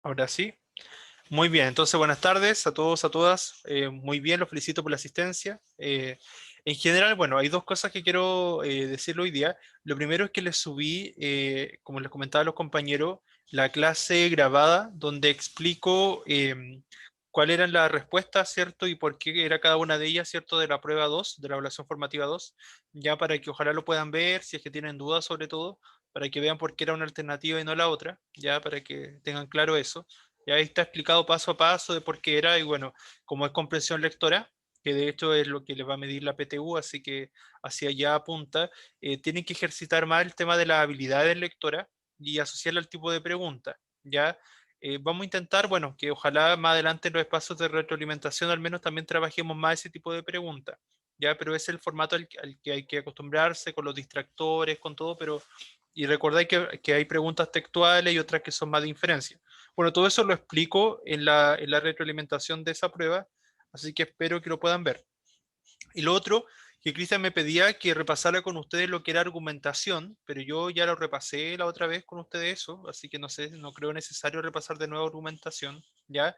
Ahora sí. Muy bien, entonces buenas tardes a todos, a todas. Muy bien, los felicito por la asistencia. En general, bueno, hay dos cosas que quiero decirle hoy día. Lo primero es que les subí, como les comentaba a los compañeros, la clase grabada donde explico cuáles eran las respuestas, ¿cierto? Y por qué era cada una de ellas, ¿cierto? De la prueba 2, de la evaluación formativa 2, ya para que ojalá lo puedan ver, si es que tienen dudas sobre todo, para que vean por qué era una alternativa y no la otra, ya para que tengan claro eso. Y ahí está explicado paso a paso de por qué era, y bueno, como es comprensión lectora, que de hecho es lo que le va a medir la PTU, así que hacia allá apunta, tienen que ejercitar más el tema de las habilidades lectora y asociarlo al tipo de pregunta, ¿ya? Vamos a intentar, bueno, que ojalá más adelante en los espacios de retroalimentación al menos también trabajemos más ese tipo de preguntas, ¿ya? Pero es el formato al que hay que acostumbrarse, con los distractores, con todo, pero... Y recordad que hay preguntas textuales y otras que son más de inferencia. Bueno, todo eso lo explico en la retroalimentación de esa prueba, así que espero que lo puedan ver. Y lo otro, que Cristian me pedía que repasara con ustedes lo que era argumentación, pero yo ya lo repasé la otra vez con ustedes eso, así que no sé, no creo necesario repasar de nuevo argumentación, ¿ya?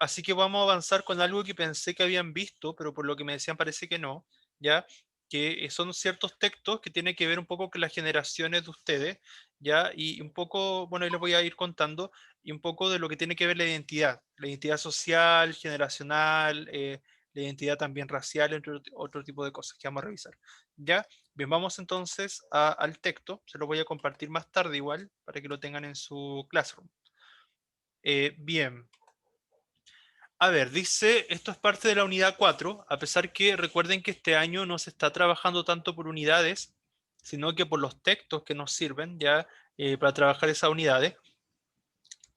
Así que vamos a avanzar con algo que pensé que habían visto, pero por lo que me decían parece que no, ¿ya? Que son ciertos textos que tienen que ver un poco con las generaciones de ustedes, ¿ya? Y un poco, bueno, ahí les voy a ir contando, y un poco de lo que tiene que ver la identidad social, generacional, la identidad también racial, entre otro tipo de cosas que vamos a revisar, ¿ya? Bien, vamos entonces al texto, se lo voy a compartir más tarde igual, para que lo tengan en su classroom. Bien. A ver, dice, esto es parte de la unidad 4, a pesar que recuerden que este año no se está trabajando tanto por unidades, sino que por los textos que nos sirven ya para trabajar esas unidades.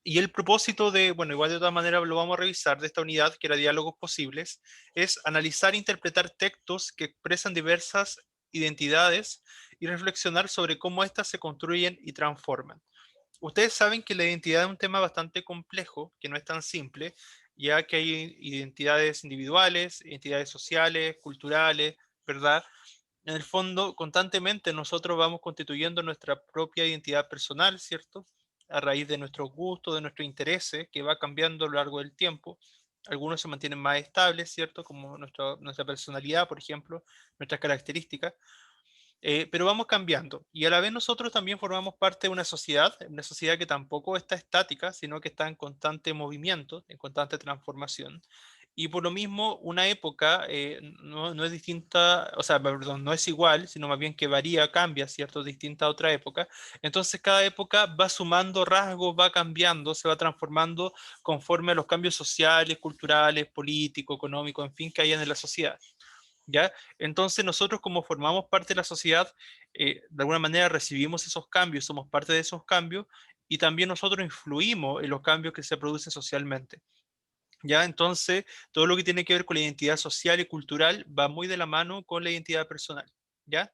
Y el propósito de, bueno, igual de todas maneras lo vamos a revisar de esta unidad, que era diálogos posibles, es analizar e interpretar textos que expresan diversas identidades y reflexionar sobre cómo éstas se construyen y transforman. Ustedes saben que la identidad es un tema bastante complejo, que no es tan simple, ya que hay identidades individuales, identidades sociales, culturales, ¿verdad? En el fondo, constantemente nosotros vamos constituyendo nuestra propia identidad personal, ¿cierto? A raíz de nuestros gustos, de nuestros intereses, que va cambiando a lo largo del tiempo. Algunos se mantienen más estables, ¿cierto? Como nuestra personalidad, por ejemplo, nuestras características, pero vamos cambiando. Y a la vez nosotros también formamos parte de una sociedad que tampoco está estática, sino que está en constante movimiento, en constante transformación. Y por lo mismo, una época no es distinta, o sea, perdón, no es igual, sino más bien que varía, cambia, ¿cierto? Distinta a otra época. Entonces, cada época va sumando rasgos, va cambiando, se va transformando conforme a los cambios sociales, culturales, políticos, económicos, en fin, que hay en la sociedad. ¿Ya? Entonces nosotros como formamos parte de la sociedad, de alguna manera recibimos esos cambios, somos parte de esos cambios y también nosotros influimos en los cambios que se producen socialmente. ¿Ya? Entonces, todo lo que tiene que ver con la identidad social y cultural va muy de la mano con la identidad personal. ¿Ya?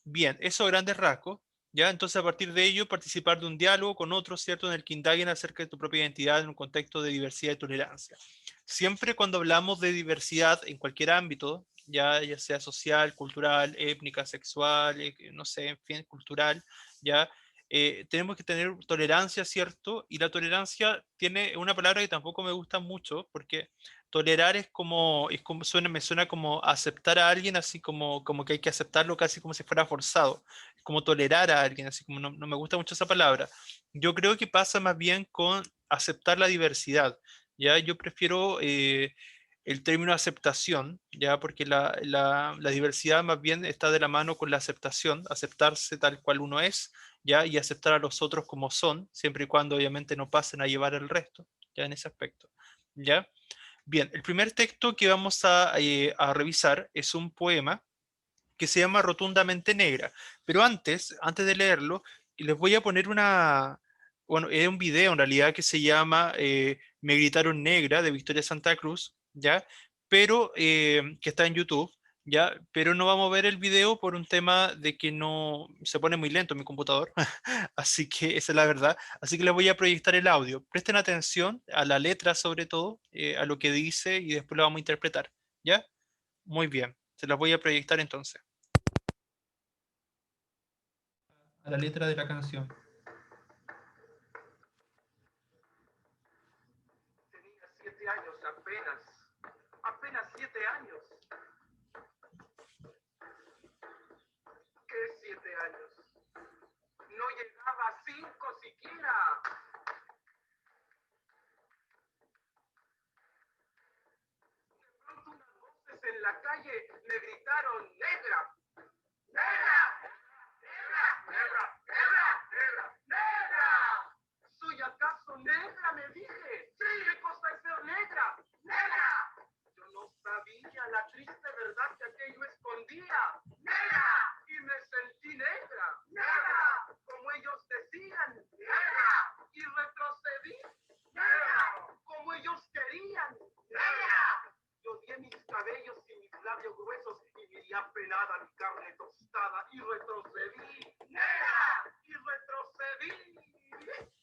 Bien, eso a grandes rasgos. ¿Ya? Entonces, a partir de ello, participar de un diálogo con otros, ¿cierto? En el que indaguen acerca de tu propia identidad en un contexto de diversidad y tolerancia. Siempre cuando hablamos de diversidad en cualquier ámbito, ya sea social, cultural, étnica, sexual, no sé, en fin, cultural, ya tenemos que tener tolerancia, ¿cierto? Y la tolerancia tiene una palabra que tampoco me gusta mucho, porque tolerar me suena como aceptar a alguien, así como que hay que aceptarlo casi como si fuera forzado, es como tolerar a alguien, así como no me gusta mucho esa palabra. Yo creo que pasa más bien con aceptar la diversidad, ¿ya? Yo prefiero el término aceptación, ¿ya? Porque la diversidad más bien está de la mano con la aceptación, aceptarse tal cual uno es, ¿ya? Y aceptar a los otros como son, siempre y cuando obviamente no pasen a llevar el resto, ¿ya? En ese aspecto, ¿ya? Bien, el primer texto que vamos a revisar es un poema que se llama Rotundamente Negra. Pero antes de leerlo, les voy a poner bueno, es un video en realidad que se llama Me gritaron negra de Victoria Santa Cruz, ¿ya? Pero que está en YouTube, ¿ya? Pero no vamos a ver el video por un tema de que no se pone muy lento mi computador, así que esa es la verdad. Así que les voy a proyectar el audio. Presten atención a la letra sobre todo, a lo que dice y después lo vamos a interpretar, ¿ya? Muy bien, se las voy a proyectar entonces. A la letra de la canción. años apenas. Apenas 7 años. ¿Qué 7 años? No llegaba a 5 siquiera. De pronto unas voces en la calle me gritaron, negra, negra, negra, negra, negra, negra, negra. ¿Soy acaso negra? Me dije. Sí, ¿qué cosa es ser negra? Negra. Yo no sabía la triste verdad que aquello escondía. Negra. Y me sentí negra. Negra. Como ellos decían. Negra. Y retrocedí. Negra. Como ellos querían. Negra. Yo di mis cabellos y mis labios gruesos y miré apenada mi carne tostada y retrocedí. Negra. Y retrocedí.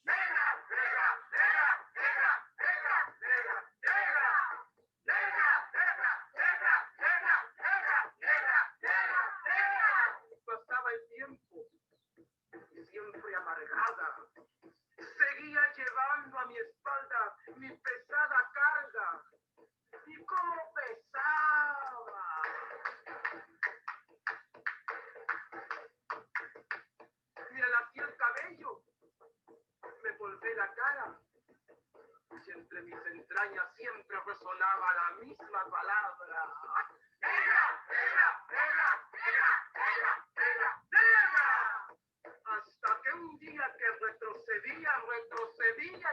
Negra, negra, negra, negra, negra, negra, negra. Negra, negra, negra, negra, negra, negra, negra, negra. Pasaba el tiempo y siempre amargada. Seguía llevando a mi espalda mi pesada carga. Y cómo pesaba. Me alací el cabello, me volvé la cara. Y entre mis entrañas siempre resonaba la misma palabra. ¡Negra, negra, negra, negra, negra, negra, negra! Hasta que un día que retrocedía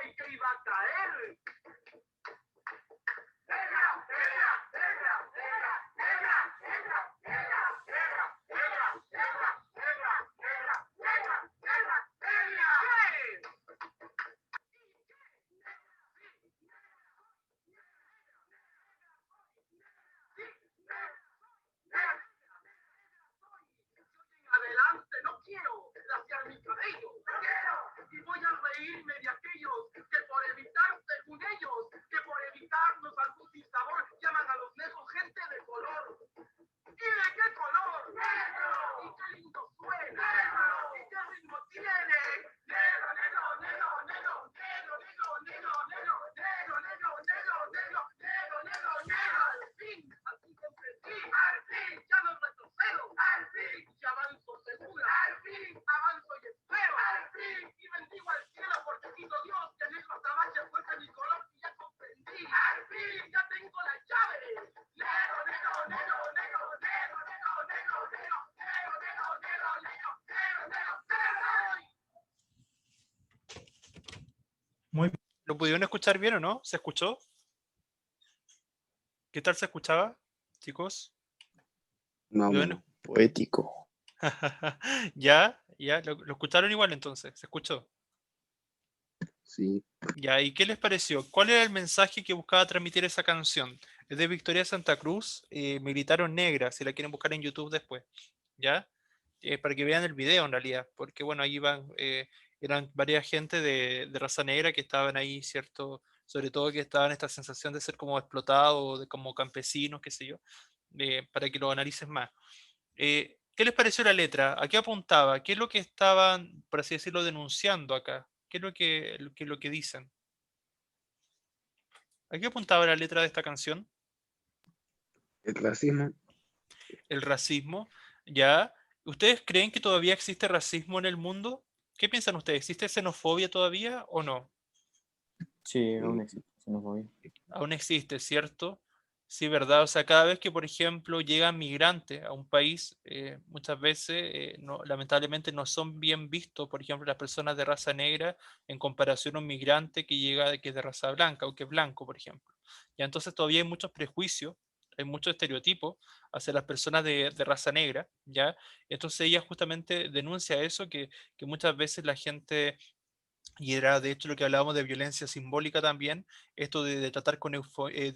y que iba a caer. ¡Negra, negra, negra, negra, negra, negra, negra, negra, negra, negra, negra, negra, negra, negra, negra! ¿Qué? Adelante, no quiero laciar mi cabello, no quiero. Y voy a reírme de aquellos que por evitar, según ellos, que por evitarnos algún sinsabor, llaman a los negros gente de color. ¿Y de qué color? ¡Negro! ¿Y qué lindo suena? ¡Negro! ¿Y qué ritmo tiene? ¡Negro, negro, negro, negro, negro, negro, negro, negro, negro, negro, negro, negro, negro, negro, negro! ¡Al fin! Así comprendí. ¡Al fin! Ya no retrocedo. ¡Al fin! Y avanzo segura. ¡Al fin! Avanzo y espero. ¡Al fin! Y bendigo al cielo porque quiso Dios que negro azabache fuese mi color y ya comprendí. ¡Al fin! Ya tengo la llave. ¡Negro, negro, negro, negro, negro, negro, negro, negro, negro, negro, negro, negro, negro, negro, negro! Muy bien. ¿Lo pudieron escuchar bien o no? ¿Se escuchó? ¿Qué tal se escuchaba, chicos? Más o ¿Pudieron menos poético. ya, ya, lo escucharon igual entonces, se escuchó. Sí, Ya, ¿y qué les pareció? ¿Cuál era el mensaje que buscaba transmitir esa canción? Es de Victoria Santa Cruz, Militaron Negra, si la quieren buscar en YouTube después, ¿ya? Para que vean el video en realidad, porque bueno, ahí van, eran varias gente de raza negra que estaban ahí, ¿cierto? Sobre todo que estaban esta sensación de ser como explotados, de como campesinos, qué sé yo, para que lo analices más. ¿Qué les pareció la letra? ¿A qué apuntaba? ¿Qué es lo que estaban, por así decirlo, denunciando acá? ¿Qué es lo que dicen? ¿A qué apuntaba la letra de esta canción? el racismo, El racismo. ¿Ya? ¿Ustedes creen que todavía existe racismo en el mundo? ¿Qué piensan ustedes? ¿Existe xenofobia todavía o no? Sí, aún sí, existe xenofobia. Aún existe, ¿cierto? Sí, ¿verdad? O sea, cada vez que, por ejemplo, llegan migrantes a un país, muchas veces, lamentablemente, no son bien vistos, por ejemplo, las personas de raza negra en comparación a un migrante que llega, que es de raza blanca o que es blanco, por ejemplo. Ya entonces todavía hay muchos prejuicios, hay muchos estereotipos hacia las personas de raza negra, ¿ya? Entonces ella justamente denuncia eso, que muchas veces la gente y era de hecho lo que hablábamos de violencia simbólica también, esto de tratar con,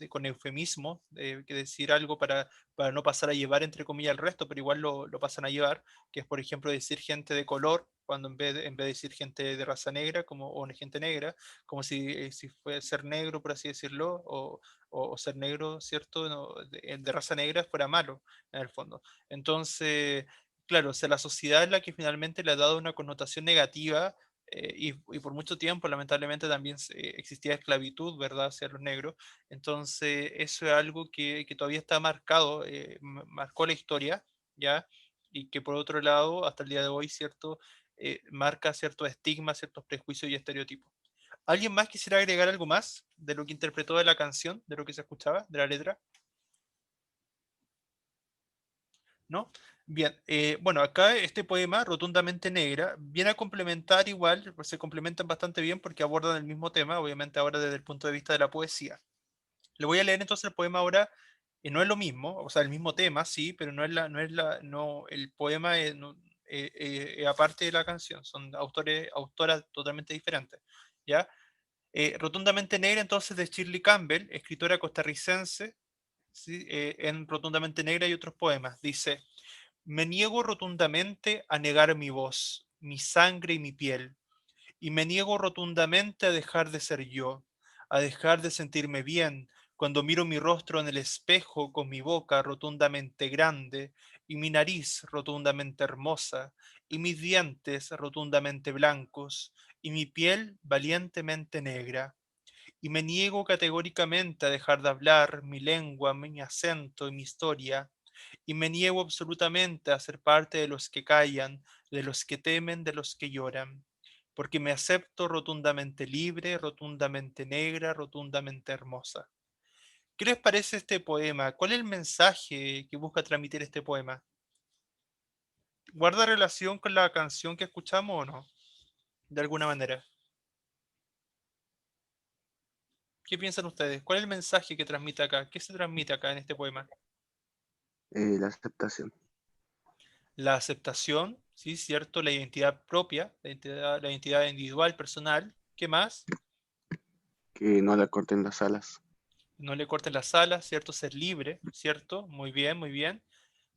con eufemismo, que decir algo para no pasar a llevar entre comillas el resto, pero igual lo pasan a llevar, que es por ejemplo decir gente de color, cuando en vez de decir gente de raza negra como, o gente negra, como si fuera ser negro, por así decirlo, o ser negro, ¿cierto? No, de raza negra fuera malo, en el fondo. Entonces, claro, o sea, la sociedad es la que finalmente le ha dado una connotación negativa y por mucho tiempo, lamentablemente, también existía esclavitud, ¿verdad?, hacia los negros. Entonces, eso es algo que todavía está marcado, marcó la historia, ¿ya? Y que por otro lado, hasta el día de hoy, ¿cierto?, marca ciertos estigmas, ciertos prejuicios y estereotipos. ¿Alguien más quisiera agregar algo más de lo que interpretó de la canción, de lo que se escuchaba, de la letra? ¿No? Bien, bueno, acá este poema, Rotundamente Negra, viene a complementar igual, pues se complementan bastante bien porque abordan el mismo tema, obviamente ahora desde el punto de vista de la poesía. Le voy a leer entonces el poema ahora, no es lo mismo, o sea, el mismo tema, sí, pero no, el poema es aparte de la canción, son autoras totalmente diferentes, ¿ya? Rotundamente Negra entonces de Shirley Campbell, escritora costarricense, ¿sí? En Rotundamente Negra y otros poemas, dice: me niego rotundamente a negar mi voz, mi sangre y mi piel, y me niego rotundamente a dejar de ser yo, a dejar de sentirme bien cuando miro mi rostro en el espejo con mi boca rotundamente grande y mi nariz rotundamente hermosa y mis dientes rotundamente blancos y mi piel valientemente negra. Y me niego categóricamente a dejar de hablar mi lengua, mi acento y mi historia, y me niego absolutamente a ser parte de los que callan, de los que temen, de los que lloran, porque me acepto rotundamente libre, rotundamente negra, rotundamente hermosa. ¿Qué les parece este poema? ¿Cuál es el mensaje que busca transmitir este poema? ¿Guarda relación con la canción que escuchamos o no? De alguna manera. ¿Qué piensan ustedes? ¿Cuál es el mensaje que transmite acá? ¿Qué se transmite acá en este poema? La aceptación, La aceptación, sí, cierto, la identidad propia, la identidad individual, personal. ¿Qué más? que no le corten las alas. No le corten las alas, ¿cierto? Ser libre, ¿cierto? Muy bien, muy bien.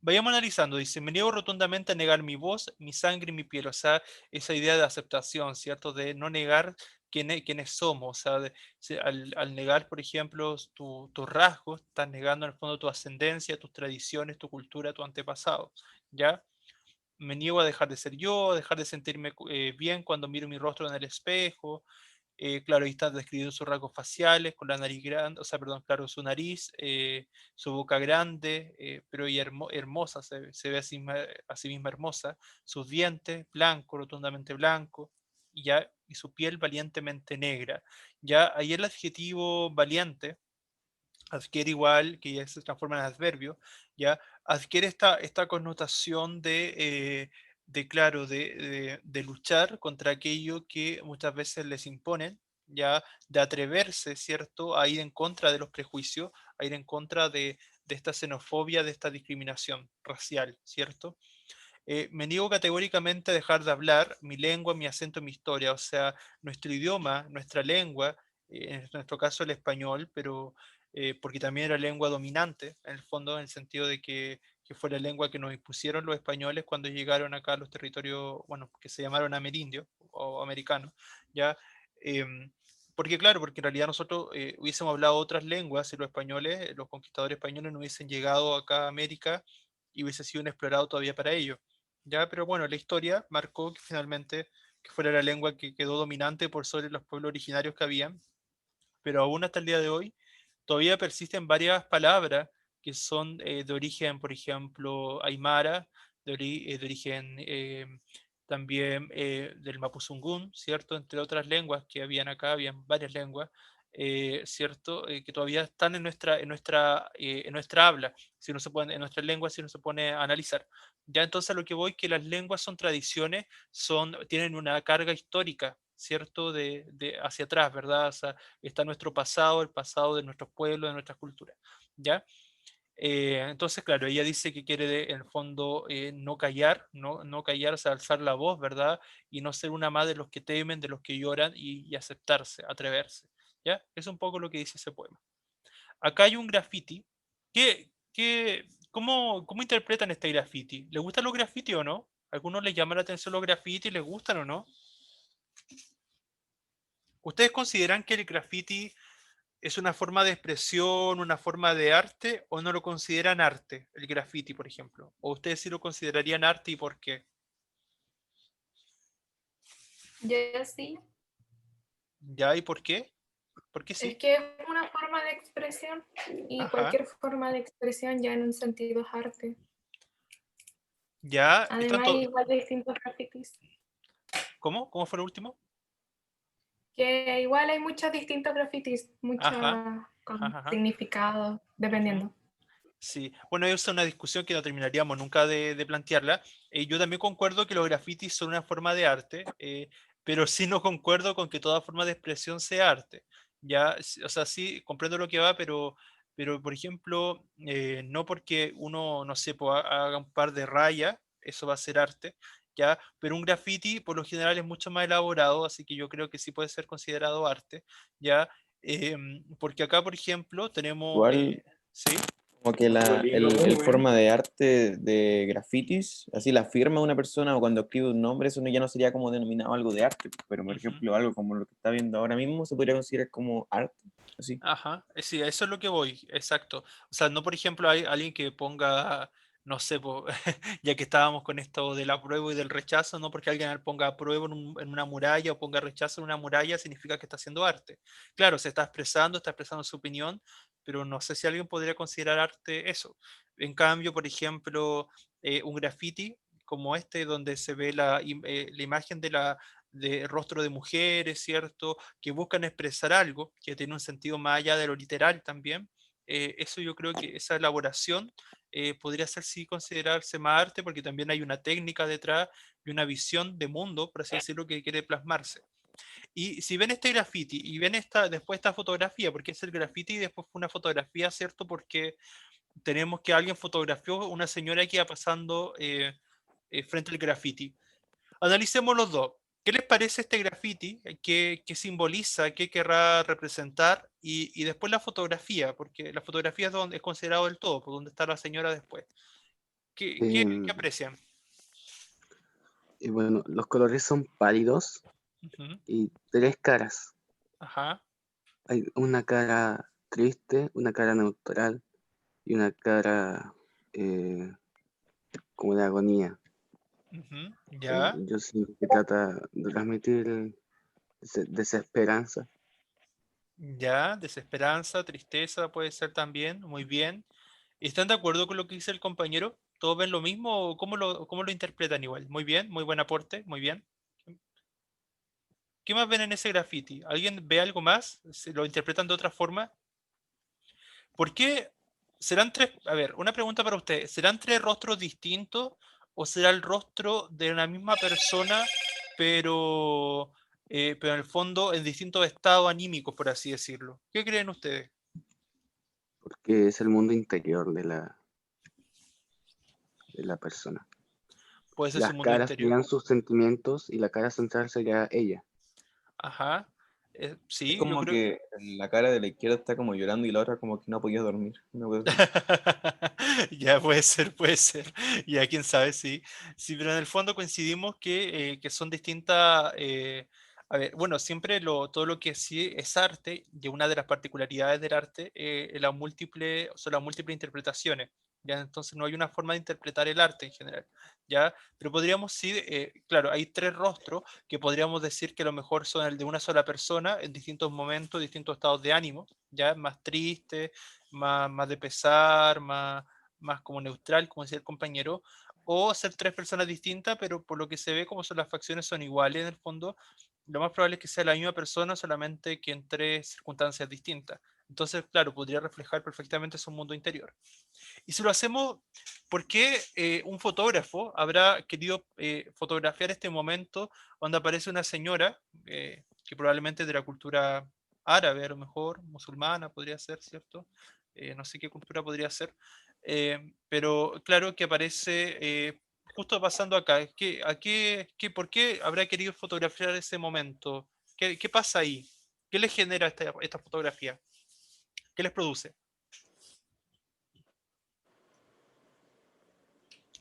Vayamos analizando, dice, me niego rotundamente a negar mi voz, mi sangre y mi piel, o sea, esa idea de aceptación, ¿cierto? De no negar quiénes somos, o sea, al negar, por ejemplo, tus rasgos, estás negando en el fondo tu ascendencia, tus tradiciones, tu cultura, tu antepasado, ¿ya? Me niego a dejar de ser yo, a dejar de sentirme bien cuando miro mi rostro en el espejo. Claro, ahí está describiendo sus rasgos faciales, con la nariz grande, o sea, perdón, claro, su nariz, su boca grande, pero ella hermosa, se ve a sí misma hermosa, sus dientes, blanco, rotundamente blanco, y su piel valientemente negra. Ya ahí el adjetivo valiente adquiere igual, que ya se transforma en adverbio, ya adquiere esta connotación claro, de luchar contra aquello que muchas veces les imponen, ya de atreverse, ¿cierto?, a ir en contra de los prejuicios, a ir en contra de esta xenofobia, de esta discriminación racial, ¿cierto? Me niego categóricamente a dejar de hablar mi lengua, mi acento, mi historia, o sea, nuestro idioma, nuestra lengua, en nuestro caso el español, pero porque también era lengua dominante, en el fondo, en el sentido de que fue la lengua que nos impusieron los españoles cuando llegaron acá a los territorios, bueno, que se llamaron amerindios o americanos, ¿ya? Em, porque claro, porque en realidad nosotros hubiésemos hablado otras lenguas si los españoles, los conquistadores españoles no hubiesen llegado acá a América y hubiese sido un explorado todavía para ellos. Ya, pero bueno, la historia marcó que finalmente que fuera la lengua que quedó dominante por sobre los pueblos originarios que habían, pero aún hasta el día de hoy todavía persisten varias palabras que son de origen, por ejemplo, aymara, de origen también del mapuzungún, ¿cierto? Entre otras lenguas que habían acá, habían varias lenguas, ¿cierto? Que todavía están en nuestra habla, si no se pone, en nuestra lengua, si no se pone a analizar. Ya entonces a lo que voy, que las lenguas son tradiciones, tienen una carga histórica, ¿cierto? Hacia atrás, ¿verdad? O sea, está nuestro pasado, el pasado de nuestros pueblos, de nuestras culturas, ¿ya? Entonces, claro, ella dice que quiere, en el fondo, no callar, no callar, o sea, alzar la voz, ¿verdad? Y no ser una más de los que temen, de los que lloran y aceptarse, atreverse, ¿ya? Es un poco lo que dice ese poema. Acá hay un graffiti. ¿Cómo interpretan este graffiti? ¿Les gustan los graffiti o no? ¿Algunos les llama la atención los graffiti? ¿Les gustan o no? ¿Ustedes consideran que el graffiti es una forma de expresión, una forma de arte, o no lo consideran arte, el graffiti, por ejemplo? ¿O ustedes sí lo considerarían arte y por qué? Ya sí, ¿Ya? ¿Y por qué? ¿Por qué es sí? que es una forma de expresión y Ajá. cualquier forma de expresión ya en un sentido es arte. ¿Ya? ¿Y Además, hay tanto? igual de distintos grafitis, ¿Cómo? ¿Cómo fue lo último? que igual hay muchos distintos grafitis, muchos Ajá. con Ajá. Ajá. significados, Ujú. dependiendo. Sí, bueno, esa es una discusión que no terminaríamos nunca de plantearla. Yo también concuerdo que los grafitis son una forma de arte, pero sí no concuerdo con que toda forma de expresión sea arte. Ya, o sea, sí, comprendo lo que va, pero por ejemplo, no porque uno, no sé, pues, haga un par de rayas, eso va a ser arte, ya, pero un graffiti por lo general es mucho más elaborado, así que yo creo que sí puede ser considerado arte, ya, porque acá, por ejemplo, tenemos, Igual, sí. como que el forma de arte de grafitis, así la firma de una persona o cuando escribe un nombre, eso ya no sería como denominado algo de arte, pero por Ujú. ejemplo, algo como lo que está viendo ahora mismo se podría considerar como arte, así. Ajá, sí, a eso es lo que voy, exacto. O sea, no por ejemplo hay alguien que ponga, no sé, ya que estábamos con esto del apruebo y del rechazo, no porque alguien ponga apruebo en una muralla o ponga rechazo en una muralla significa que está haciendo arte. Claro, se está expresando su opinión, pero no sé si alguien podría considerar arte eso. En cambio, por ejemplo, un graffiti como este, donde se ve la imagen de rostro de mujeres, ¿cierto? Que buscan expresar algo, que tiene un sentido más allá de lo literal también. Eso yo creo que esa elaboración podría ser sí considerarse más arte porque también hay una técnica detrás y una visión de mundo, por así decirlo, que quiere plasmarse. Y si ven este graffiti y ven después esta fotografía, porque es el graffiti y después fue una fotografía, ¿cierto? Porque tenemos que alguien fotografió una señora que iba pasando frente al graffiti. Analicemos los dos. ¿Qué les parece este graffiti? ¿Qué simboliza? ¿Qué querrá representar? Y después la fotografía, porque la fotografía es donde es considerado el todo, por donde está la señora después. ¿Qué Em, aprecian? y bueno, los colores son pálidos Ujú. y tres caras. Ajá. Hay una cara triste, una cara neutral y una cara eh, como de agonía. Ujú. Ya, Yo siento que trata de transmitir desesperanza. ya, desesperanza, tristeza puede ser también, muy bien. ¿Están de acuerdo con lo que dice el compañero? ¿Todos ven lo mismo o cómo lo interpretan igual? Muy bien, muy buen aporte, muy bien. ¿Qué más ven en ese graffiti? ¿Alguien ve algo más? ¿Se lo interpretan de otra forma? ¿Por qué serán tres? A ver, una pregunta para usted. ¿Serán tres rostros distintos o será el rostro de una misma persona, pero, pero en el fondo en distintos estados anímicos, por así decirlo? ¿Qué creen ustedes? Porque es el mundo interior de la persona. Puede ser su Las mundo caras interior. serían sus sentimientos y la cara central sería ella. Ajá. Es Sí, yo como creo. que la cara de la izquierda está como llorando y la otra como que no podía dormir. Una cosa así. Ya puede ser, puede ser. Ya quién sabe, sí. Sí, pero en el fondo coincidimos que son distintas. A ver, bueno, siempre todo lo que sí es arte, y una de las particularidades del arte son las múltiples interpretaciones. ¿Ya? Entonces no hay una forma de interpretar el arte en general. ¿Ya? Pero podríamos sí, claro, hay tres rostros que podríamos decir que a lo mejor son el de una sola persona en distintos momentos, distintos estados de ánimo, ya más triste, más de pesar, más como neutral, como decía el compañero, o ser tres personas distintas, pero por lo que se ve, como son las facciones son iguales en el fondo, lo más probable es que sea la misma persona, solamente que en tres circunstancias distintas. Entonces, claro, podría reflejar perfectamente su mundo interior. Y si lo hacemos, ¿por qué un fotógrafo habrá querido fotografiar este momento donde aparece una señora que probablemente es de la cultura árabe, a lo mejor, musulmana podría ser, ¿cierto? No sé qué cultura podría ser, pero claro que aparece justo pasando acá. ¿Por qué habrá querido fotografiar ese momento? ¿Qué pasa ahí? ¿Qué les genera esta fotografía? ¿Qué les produce?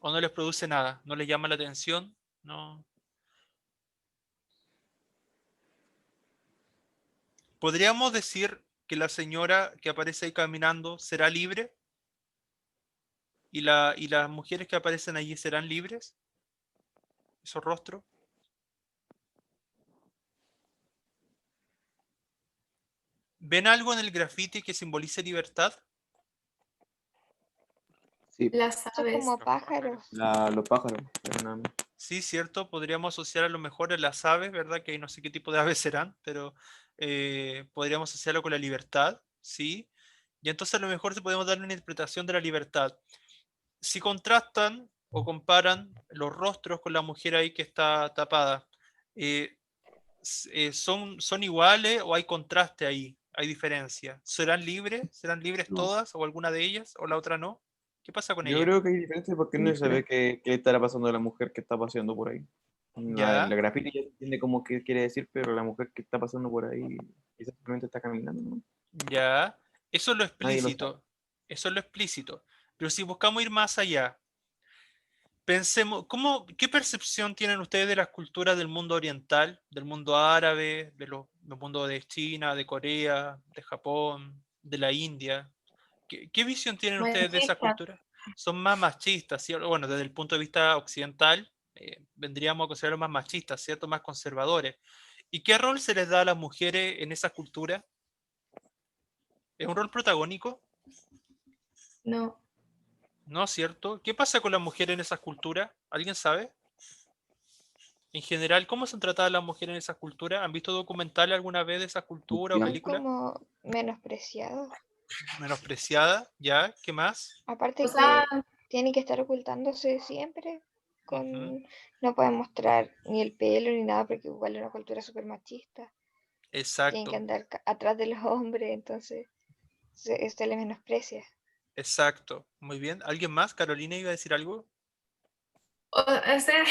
¿O no les produce nada? ¿No les llama la atención? No. ¿Podríamos decir que la señora que aparece ahí caminando será libre? ¿Y las mujeres que aparecen allí serán libres? ¿Esos rostros? ¿Ven algo en el graffiti que simbolice libertad? Sí, Las Son aves. como pájaros. Los pájaros. Pero nada más. Sí, cierto, podríamos asociar a lo mejor a las aves, ¿verdad? Que no sé qué tipo de aves serán, pero podríamos asociarlo con la libertad, ¿sí? Y entonces a lo mejor se podemos dar una interpretación de la libertad. Si contrastan o comparan los rostros con la mujer ahí que está tapada, eh, ¿son iguales o hay contraste ahí? ¿Hay diferencia? ¿Serán libres? ¿Serán libres no. todas o alguna de ellas o la otra no? ¿Qué pasa con Yo ella? creo que hay diferencia porque no se ve qué estará pasando a la mujer que está paseando por ahí. La Ya, graffiti ya se entiende como qué quiere decir, pero la mujer que está pasando por ahí quizás simplemente está caminando, ¿no? ya. Eso es lo Nadie lo sabe. explícito. Eso es lo explícito. Pero si buscamos ir más allá, pensemos, ¿qué percepción tienen ustedes de las culturas del mundo oriental, del mundo árabe, del mundo de China, de Corea, de Japón, de la India? ¿Qué visión tienen ustedes de esa Machistas. cultura? Son más machistas, ¿cierto? Bueno, desde el punto de vista occidental, vendríamos a considerarlos más machistas, ¿cierto? Más conservadores. ¿Y qué rol se les da a las mujeres en esa cultura? ¿Es un rol protagónico? No. ¿No, cierto? ¿Qué pasa con las mujeres en esas culturas? ¿Alguien sabe? En general, ¿cómo son tratadas las mujeres en esas culturas? ¿Han visto documentales alguna vez de esas culturas o Ya. Son películas? como menospreciados. Menospreciadas, ¿ya? ¿Qué más? Aparte O sea, que tienen que estar ocultándose siempre. Ujú, No pueden mostrar ni el pelo ni nada porque igual es una cultura súper machista. Tienen que exacto, andar atrás de los hombres, entonces se les menosprecia. exacto. Muy bien. ¿Alguien más? ¿Carolina iba a decir algo? o sea,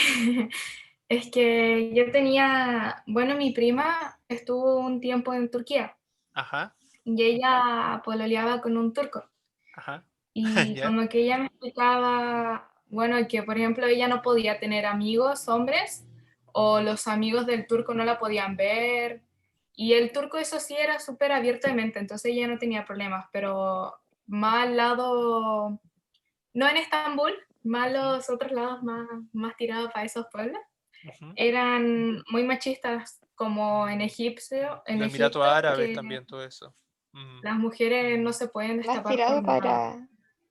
es que yo tenía, bueno, mi prima estuvo un tiempo en Turquía Ajá, y ella pololeaba con un turco. ajá. Y ¿Ya? como que ella me explicaba, bueno, que por ejemplo ella no podía tener amigos hombres o los amigos del turco no la podían ver. Y el turco eso sí era súper abierto de mente, entonces ella no tenía problemas, pero más al lado, no en Estambul, más Ujú, los otros lados más tirados para esos pueblos, ujú. eran muy machistas, como en Los Emiratos Egipto, Árabes que también, todo eso. Mm, las mujeres no se pueden Más destapar por tirado nada.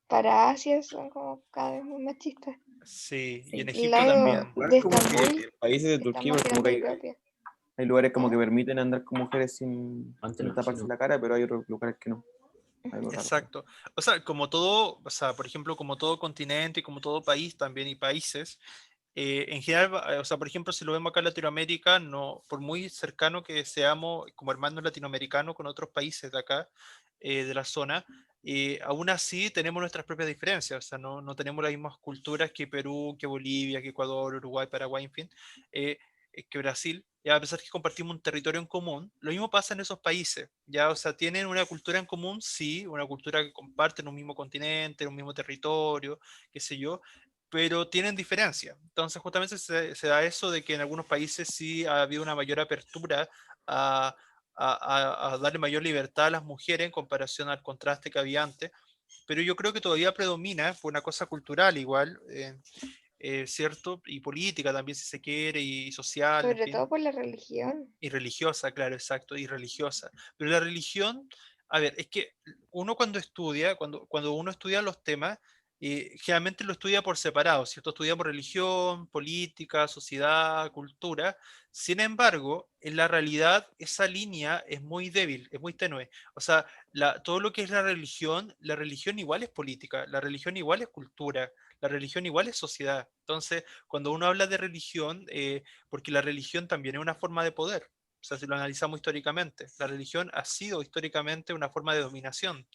para Asia, son como cada vez más machistas. sí, y en Sí. El Egipto lado también. de Igual como Estambul que países de está Turquía, más como que tirando propia. hay lugares como ¿Ah? que permiten andar con mujeres sin taparse la cara, pero hay otros lugares que no. Algo raro. Exacto. O sea, como todo, o sea, por ejemplo, como todo continente y como todo país también y países, en general, o sea, por ejemplo, si lo vemos acá en Latinoamérica, no, por muy cercano que seamos como hermanos latinoamericanos con otros países de acá, de la zona, aún así tenemos nuestras propias diferencias, o sea, no tenemos las mismas culturas que Perú, que Bolivia, que Ecuador, Uruguay, Paraguay, en fin, eh, que Brasil, ya a pesar que compartimos un territorio en común, lo mismo pasa en esos países, ya, o sea, tienen una cultura en común, sí, una cultura que comparten un mismo continente, un mismo territorio, qué sé yo, pero tienen diferencia. Entonces, justamente se da eso de que en algunos países sí ha habido una mayor apertura a, a darle mayor libertad a las mujeres en comparación al contraste que había antes, pero yo creo que todavía predomina por una cosa cultural igual, ¿cierto? Y política también, si se quiere, y social, en Sobre fin. todo por la religión. Y religiosa, claro, exacto, y religiosa. Pero la religión, a ver, es que uno cuando estudia, cuando uno estudia los temas, generalmente lo estudia por separado, ¿cierto? Estudiamos religión, política, sociedad, cultura. Sin embargo, en la realidad esa línea es muy débil, es muy tenue. O sea, todo lo que es la religión igual es política, la religión igual es cultura, la religión igual es sociedad. Entonces, cuando uno habla de religión, porque la religión también es una forma de poder. O sea, si lo analizamos históricamente, la religión ha sido históricamente una forma de dominación,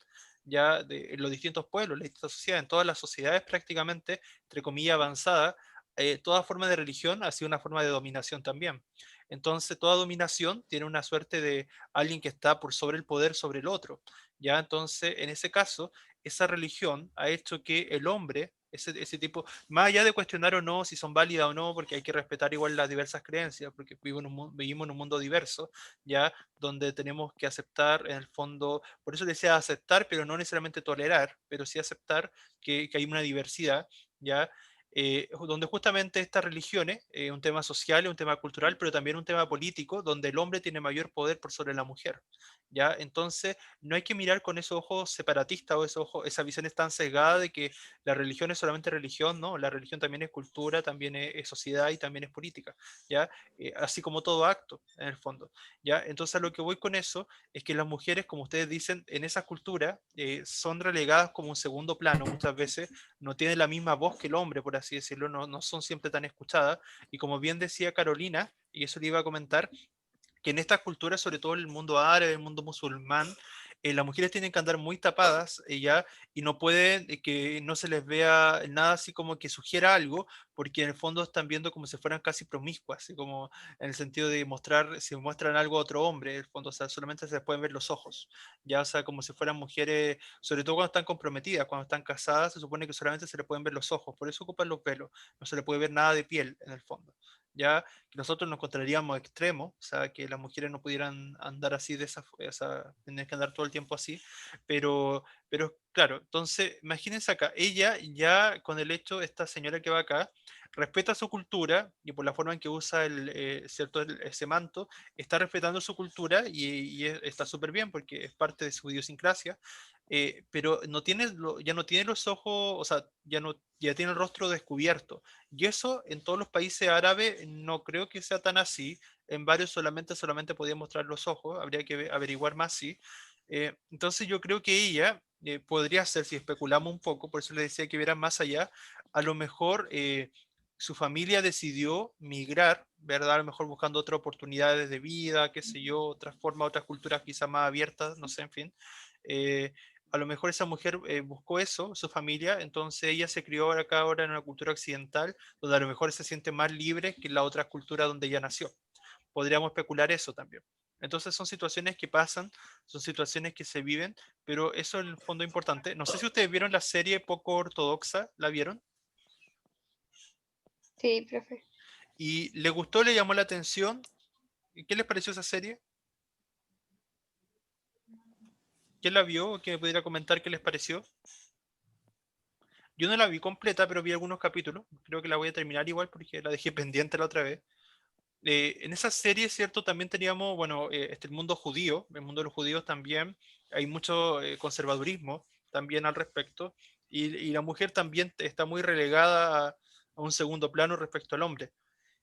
ya en los distintos pueblos, en las distintas sociedades, en todas las sociedades prácticamente, entre comillas, avanzadas, toda forma de religión ha sido una forma de dominación también. Entonces, toda dominación tiene una suerte de alguien que está por sobre el poder sobre el otro. Ya, entonces, en ese caso, esa religión ha hecho que el hombre, ese tipo, más allá de cuestionar o no si son válidas o no, porque hay que respetar igual las diversas creencias, porque vivimos en un mundo diverso, ya, donde tenemos que aceptar en el fondo, por eso decía aceptar, pero no necesariamente tolerar, pero sí aceptar que hay una diversidad, ya, donde justamente estas religiones, un tema social, un tema cultural, pero también un tema político, donde el hombre tiene mayor poder por sobre la mujer, ¿ya? Entonces, no hay que mirar con esos ojos separatistas o esos ojos, esa visión es tan sesgada de que la religión es solamente religión, ¿no? La religión también es cultura, también es sociedad y también es política, ¿ya? Así como todo acto, en el fondo, ¿ya? Entonces, a lo que voy con eso es que las mujeres, como ustedes dicen, en esa cultura son relegadas como un segundo plano muchas veces, no tienen la misma voz que el hombre, por así decirlo, no son siempre tan escuchadas, y como bien decía Carolina, y eso le iba a comentar, que en estas culturas, sobre todo en el mundo árabe, el mundo musulmán, las mujeres tienen que andar muy tapadas ya, y no pueden que no se les vea nada así como que sugiera algo, porque en el fondo están viendo como si fueran casi promiscuas, así como en el sentido de mostrar, si muestran algo a otro hombre, en el fondo, o sea, solamente se les pueden ver los ojos, ya, o sea, como si fueran mujeres, sobre todo cuando están comprometidas, cuando están casadas, se supone que solamente se les pueden ver los ojos, por eso ocupan los velos, no se les puede ver nada de piel en el fondo. Ya que nosotros nos encontraríamos extremos, o sea, que las mujeres no pudieran andar así de tener que andar todo el tiempo así, pero claro, entonces imagínense acá, ella ya con el hecho, esta señora que va acá, respeta su cultura y por la forma en que usa cierto, ese manto, está respetando su cultura y está súper bien porque es parte de su idiosincrasia, pero no tiene, ya no tiene los ojos, o sea, ya tiene el rostro descubierto. Y eso en todos los países árabes no creo que sea tan así. En varios solamente podía mostrar los ojos, habría que averiguar más, sí. Entonces yo creo que ella podría ser, si especulamos un poco, por eso le decía que viera más allá, a lo mejor su familia decidió migrar, ¿verdad? A lo mejor buscando otras oportunidades de vida, qué sé yo, otras formas, otras culturas quizá más abiertas, no sé, en fin. Eh, a lo mejor esa mujer buscó eso, su familia, entonces ella se crió acá ahora en una cultura occidental, donde a lo mejor se siente más libre que en la otra cultura donde ella nació. Podríamos especular eso también. Entonces son situaciones que pasan, son situaciones que se viven, pero eso en el fondo es importante. No sé si ustedes vieron la serie Poco Ortodoxa, ¿la vieron? Sí, profe. ¿Y le gustó, le llamó la atención? ¿Qué les pareció esa serie? ¿Quién la vio? ¿Que me pudiera comentar qué les pareció? Yo no la vi completa, pero vi algunos capítulos. Creo que la voy a terminar igual porque la dejé pendiente la otra vez. En esa serie, ¿cierto? También teníamos, bueno, el mundo judío, el mundo de los judíos también, hay mucho conservadurismo también al respecto, y la mujer también está muy relegada a un segundo plano respecto al hombre.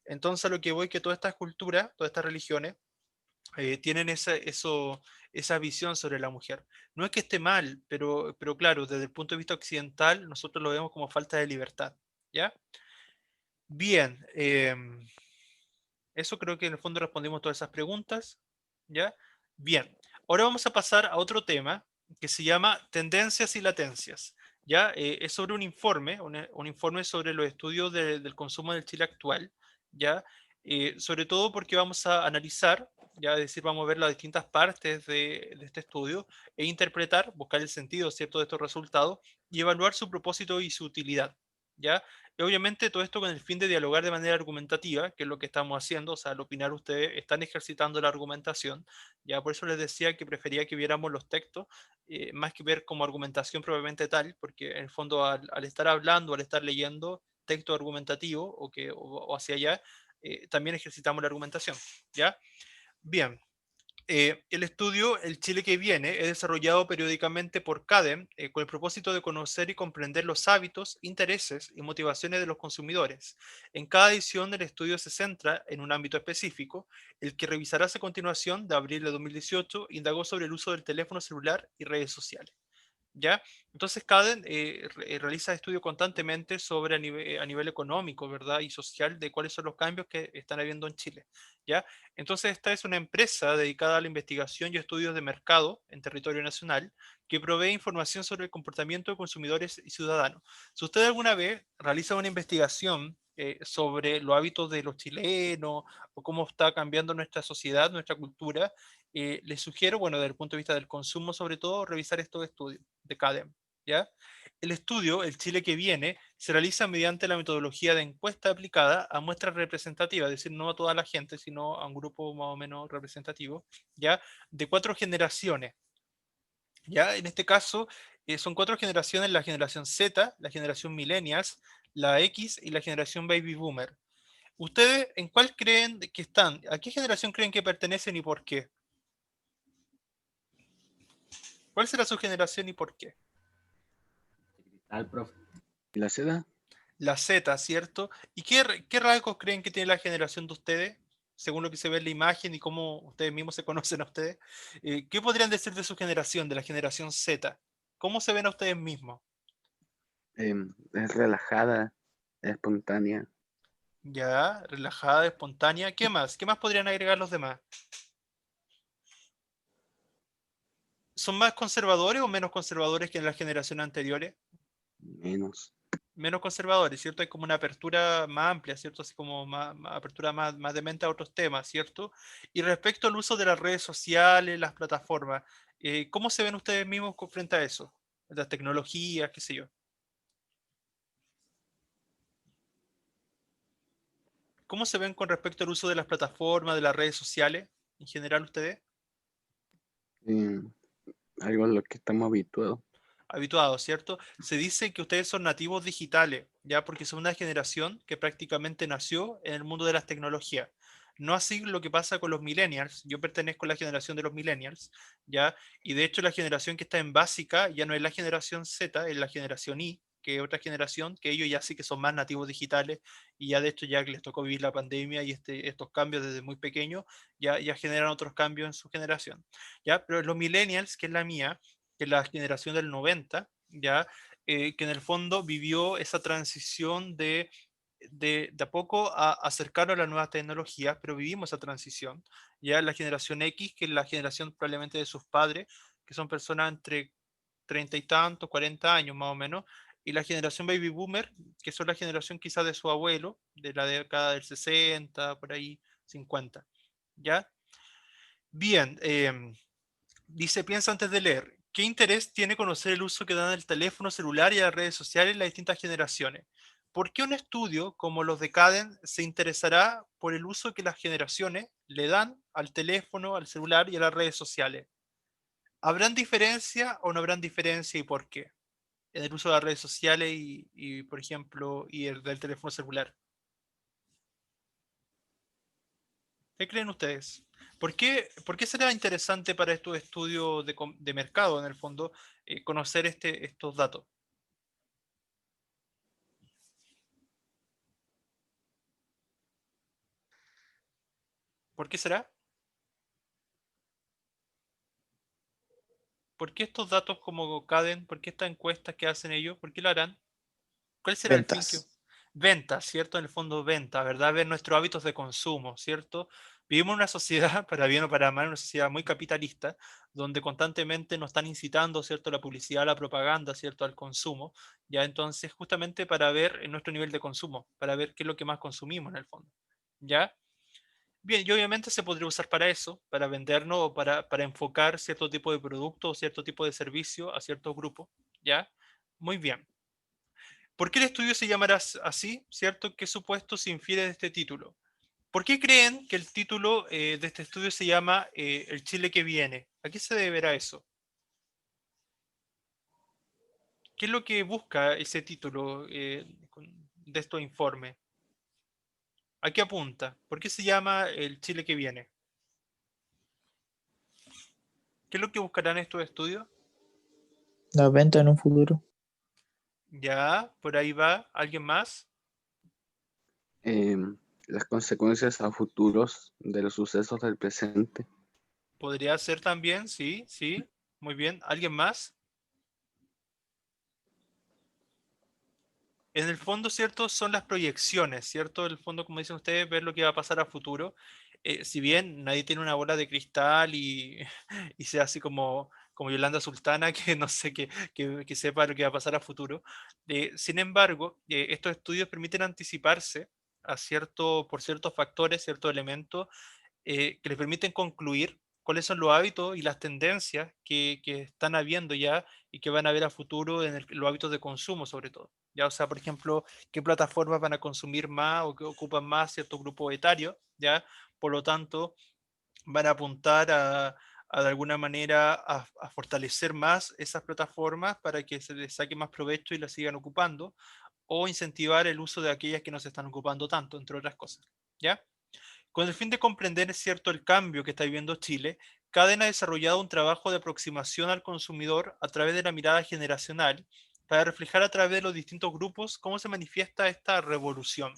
Entonces, a lo que voy que todas estas culturas, todas estas religiones, tienen esa visión sobre la mujer. No es que esté mal, pero claro, desde el punto de vista occidental, nosotros lo vemos como falta de libertad, ¿ya? Bien, eso creo que en el fondo respondimos todas esas preguntas, ¿ya? Bien, ahora vamos a pasar a otro tema que se llama tendencias y latencias, ¿ya? Es sobre un informe, un informe sobre los estudios del consumo del Chile actual, ¿ya? Sobre todo porque vamos a analizar, ya es decir, vamos a ver las distintas partes de este estudio e interpretar, buscar el sentido, ¿cierto?, de estos resultados y evaluar su propósito y su utilidad, ¿ya? Y obviamente todo esto con el fin de dialogar de manera argumentativa, que es lo que estamos haciendo, o sea, al opinar ustedes están ejercitando la argumentación, ya por eso les decía que prefería que viéramos los textos, más que ver como argumentación propiamente tal, porque en el fondo al estar hablando, al estar leyendo texto argumentativo o hacia allá, también ejercitamos la argumentación, ¿ya? Bien, el estudio El Chile que viene es desarrollado periódicamente por CADEM con el propósito de conocer y comprender los hábitos, intereses y motivaciones de los consumidores. En cada edición el estudio se centra en un ámbito específico. El que revisará a continuación, de abril de 2018, indagó sobre el uso del teléfono celular y redes sociales. ¿Ya? Entonces, Caden realiza estudios constantemente sobre a nivel económico, ¿verdad? Y social de cuáles son los cambios que están habiendo en Chile, ¿ya? Entonces, esta es una empresa dedicada a la investigación y estudios de mercado en territorio nacional que provee información sobre el comportamiento de consumidores y ciudadanos. Si usted alguna vez realiza una investigación sobre los hábitos de los chilenos o cómo está cambiando nuestra sociedad, nuestra cultura, les sugiero, bueno, desde el punto de vista del consumo sobre todo, revisar estos estudios de CADEM, ¿ya? El estudio, El Chile que viene, se realiza mediante la metodología de encuesta aplicada a muestras representativas, es decir, no a toda la gente, sino a un grupo más o menos representativo, ¿ya? De 4 generaciones, ¿ya? En este caso, son 4 generaciones, la generación Z, la generación Millennials, la X y la generación Baby Boomer. ¿Ustedes en cuál creen que están? ¿A qué generación creen que pertenecen y por qué? ¿Cuál será su generación y por qué? Al profe. ¿Y la seda? La Z, ¿cierto? ¿Y qué rasgos creen que tiene la generación de ustedes? Según lo que se ve en la imagen y cómo ustedes mismos se conocen a ustedes. ¿Qué podrían decir de su generación, de la generación Z? ¿Cómo se ven a ustedes mismos? Es relajada, es espontánea. Ya, relajada, espontánea. ¿Qué más? ¿Qué más podrían agregar los demás? ¿Son más conservadores o menos conservadores que en las generaciones anteriores? Menos. Menos conservadores, ¿cierto? Hay como una apertura más amplia, ¿cierto? Así como apertura más de mente a otros temas, ¿cierto? Y respecto al uso de las redes sociales, las plataformas, ¿cómo se ven ustedes mismos frente a eso? Las tecnologías, qué sé yo. ¿Cómo se ven con respecto al uso de las plataformas, de las redes sociales, en general ustedes? Eh, Algo a lo que estamos habituados. Habituados, ¿cierto? Se dice que ustedes son nativos digitales, ya porque son una generación que prácticamente nació en el mundo de las tecnologías. No así lo que pasa con los millennials. Yo pertenezco a la generación de los millennials, ¿ya? Y de hecho la generación que está en básica ya no es la generación Z, es la generación Y, que es otra generación, que ellos ya sí que son más nativos digitales y ya de hecho ya que les tocó vivir la pandemia y estos cambios desde muy pequeños, ya generan otros cambios en su generación, ¿ya? Pero los millennials, que es la mía, que es la generación del 90, ¿ya? Que en el fondo vivió esa transición de a poco a acercarnos a las nuevas tecnologías, pero vivimos esa transición. Ya la generación X, que es la generación probablemente de sus padres, que son personas entre 30 y tantos, 40 años más o menos, y la generación Baby Boomer, que son la generación quizás de su abuelo, de la década del 60, por ahí, 50. ¿Ya? Bien, dice, piensa antes de leer. ¿Qué interés tiene conocer el uso que dan el teléfono celular y a las redes sociales en las distintas generaciones? ¿Por qué un estudio como los de Caden se interesará por el uso que las generaciones le dan al teléfono, al celular y a las redes sociales? ¿Habrán diferencia o no habrán diferencia y por qué? En el uso de las redes sociales por ejemplo, y el del teléfono celular. ¿Qué creen ustedes? Por qué será interesante para estos estudios de mercado, en el fondo, conocer estos datos? ¿Por qué será? ¿Por qué estos datos como Caden? ¿Por qué estas encuestas que hacen ellos? ¿Por qué la harán? ¿Cuál será el fin que... Ventas. Ventas, ¿cierto? En el fondo venta, ¿verdad? Ver nuestros hábitos de consumo, ¿cierto? Vivimos en una sociedad, para bien o para mal, una sociedad muy capitalista, donde constantemente nos están incitando, ¿cierto? La publicidad, la propaganda, ¿cierto? Al consumo, ya entonces justamente para ver nuestro nivel de consumo, para ver qué es lo que más consumimos en el fondo, ¿ya? Bien, y obviamente se podría usar para eso, para vendernos o para enfocar cierto tipo de producto o cierto tipo de servicio a ciertos grupos, ¿ya? Muy bien. ¿Por qué el estudio se llamará así? ¿Cierto? ¿Qué supuesto se infiere de este título? ¿Por qué creen que el título de este estudio se llama El Chile que viene? ¿A qué se deberá eso? ¿Qué es lo que busca ese título de estos informes? ¿A qué apunta? ¿Por qué se llama El Chile que viene? ¿Qué es lo que buscarán estos estudios? La venta en un futuro. Ya, por ahí va. ¿Alguien más? Las consecuencias a futuros de los sucesos del presente. Podría ser también, sí, sí. Muy bien. ¿Alguien más? En el fondo, ¿cierto? Son las proyecciones, ¿cierto? En el fondo, como dicen ustedes, ver lo que va a pasar a futuro. Si bien nadie tiene una bola de cristal y sea así como Yolanda Sultana, que no sé, que sepa lo que va a pasar a futuro. Sin embargo, estos estudios permiten anticiparse por ciertos factores, ciertos elementos que les permiten concluir cuáles son los hábitos y las tendencias que están habiendo ya y que van a haber a futuro en los hábitos de consumo sobre todo. Ya, o sea, por ejemplo, qué plataformas van a consumir más o qué ocupan más cierto grupo etario, ya, por lo tanto, van a apuntar a de alguna manera a fortalecer más esas plataformas para que se les saque más provecho y las sigan ocupando, o incentivar el uso de aquellas que no se están ocupando tanto, entre otras cosas, ¿ya? Con el fin de comprender, es cierto, el cambio que está viviendo Chile, Caden ha desarrollado un trabajo de aproximación al consumidor a través de la mirada generacional para reflejar a través de los distintos grupos cómo se manifiesta esta revolución.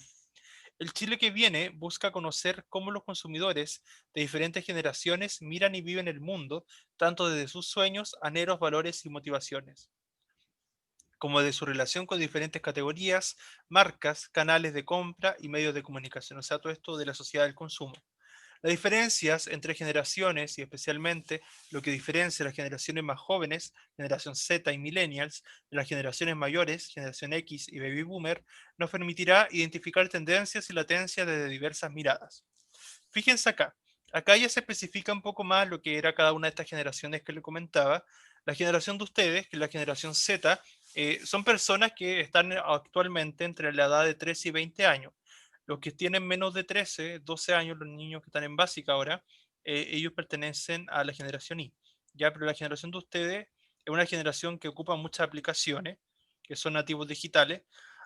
El Chile que viene busca conocer cómo los consumidores de diferentes generaciones miran y viven el mundo, tanto desde sus sueños, anhelos, valores y motivaciones, como de su relación con diferentes categorías, marcas, canales de compra y medios de comunicación, o sea, todo esto de la sociedad del consumo. Las diferencias entre generaciones y especialmente lo que diferencia a las generaciones más jóvenes, generación Z y millennials, de las generaciones mayores, generación X y baby boomer, nos permitirá identificar tendencias y latencias desde diversas miradas. Fíjense acá, acá ya se especifica un poco más lo que era cada una de estas generaciones que le comentaba. La generación de ustedes, que es la generación Z, son personas que están actualmente entre la edad de 13 y 20 años. Los que tienen menos de 13, 12 años, los niños que están en básica ahora, ellos pertenecen a la generación Y. Ya, pero la generación de ustedes es una generación que ocupa muchas aplicaciones, que son nativos digitales,